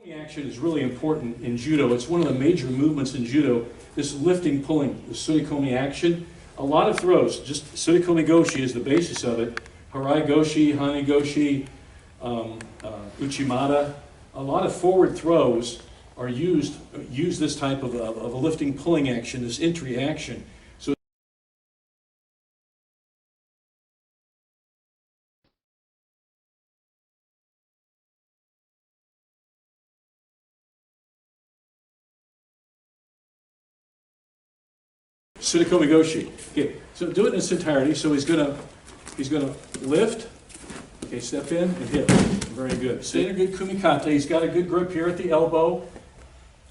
Tsurikomi action is really important in judo. It's one of the major movements in judo, this lifting, pulling, the Tsurikomi action. A lot of throws, just Tsurikomi Goshi is the basis of it. Harai Goshi, Hani Goshi, Uchimata. A lot of forward throws are use this type of a lifting, pulling action, this entry action. So Tsurikomi Goshi. Okay, so do it in its entirety. So he's gonna lift. Okay, step in and hit. Very good. Standard good kumikata. He's got a good grip here at the elbow.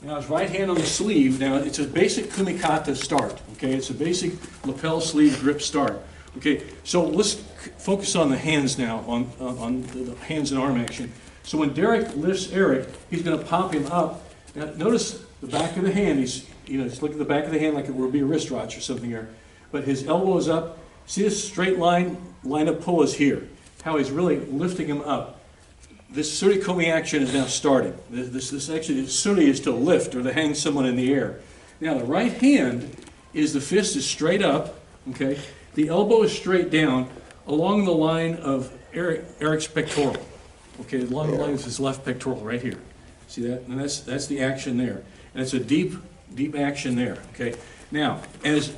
Now his right hand on the sleeve. Now it's a basic kumikata start. Okay, it's a basic lapel sleeve grip start. Okay, so let's focus on the hands now, on the hands and arm action. So when Derek lifts Eric, he's going to pop him up. Now notice the back of the hand. He's look at the back of the hand like it would be a wrist watch or something here. But his elbow is up. See this straight line of pull is here. How he's really lifting him up. This Tsurikomi action is now starting. This actually, Tsuri is to lift or to hang someone in the air. Now the right hand is, the fist is straight up, okay? The elbow is straight down along the line of Eric's pectoral. Okay, along the line of his left pectoral right here. See that? And that's the action there. And it's a deep action there, okay? Now, as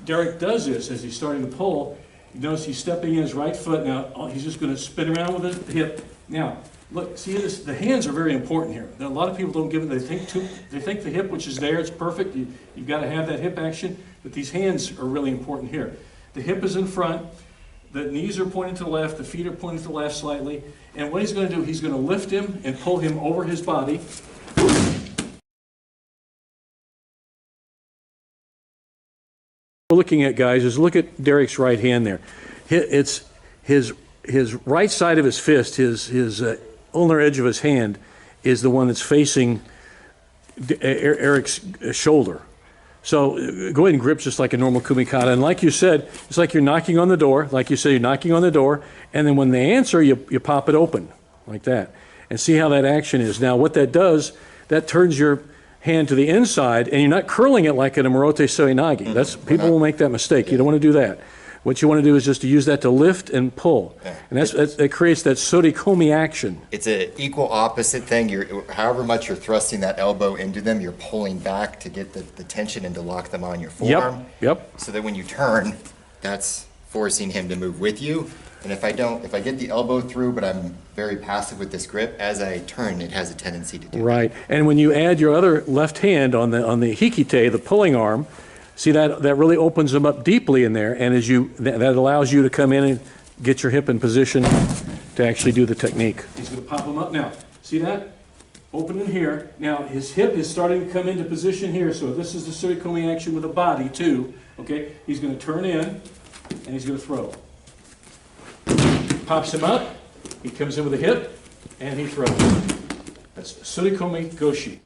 Derek does this, as he's starting to pull, you notice he's stepping in his right foot. Now he's just going to spin around with his hip. Now, look, see this? The hands are very important here. A lot of people don't give it. They think the hip, which is there, it's perfect. You've got to have that hip action, but these hands are really important here. The hip is in front. The knees are pointing to the left. The feet are pointing to the left slightly. And what he's going to do, he's going to lift him and pull him over his body. We're looking at, guys, is look at Derek's right hand there. It's his right side of his fist, his ulnar edge of his hand is the one that's facing Eric's shoulder. So go ahead and grip just like a normal kumikata. And like you said, it's like you're knocking on the door. Like you said, you're knocking on the door. And then when they answer, you pop it open like that. And see how that action is. Now what that does, that turns your hand to the inside, and you're not curling it like an Amorote Soinagi. That's, people will make that mistake. You don't want to do that. What you want to do is just to use that to lift and pull. And that creates that Tsurikomi action. It's an equal opposite thing. However much you're thrusting that elbow into them, you're pulling back to get the tension and to lock them on your forearm. Yep. So that when you turn, that's forcing him to move with you. And if I get the elbow through, but I'm very passive with this grip, as I turn, it has a tendency to do that. Right. And when you add your other left hand on the hikite, the pulling arm, see that really opens them up deeply in there, and that allows you to come in and get your hip in position to actually do the technique. He's going to pop them up now. See that? Open in here. Now his hip is starting to come into position here, so this is the Tsurikomi action with the body too. Okay? He's going to turn in, and he's going to throw. Pops him up, he comes in with a hip, and he throws. That's Tsurikomi Goshi.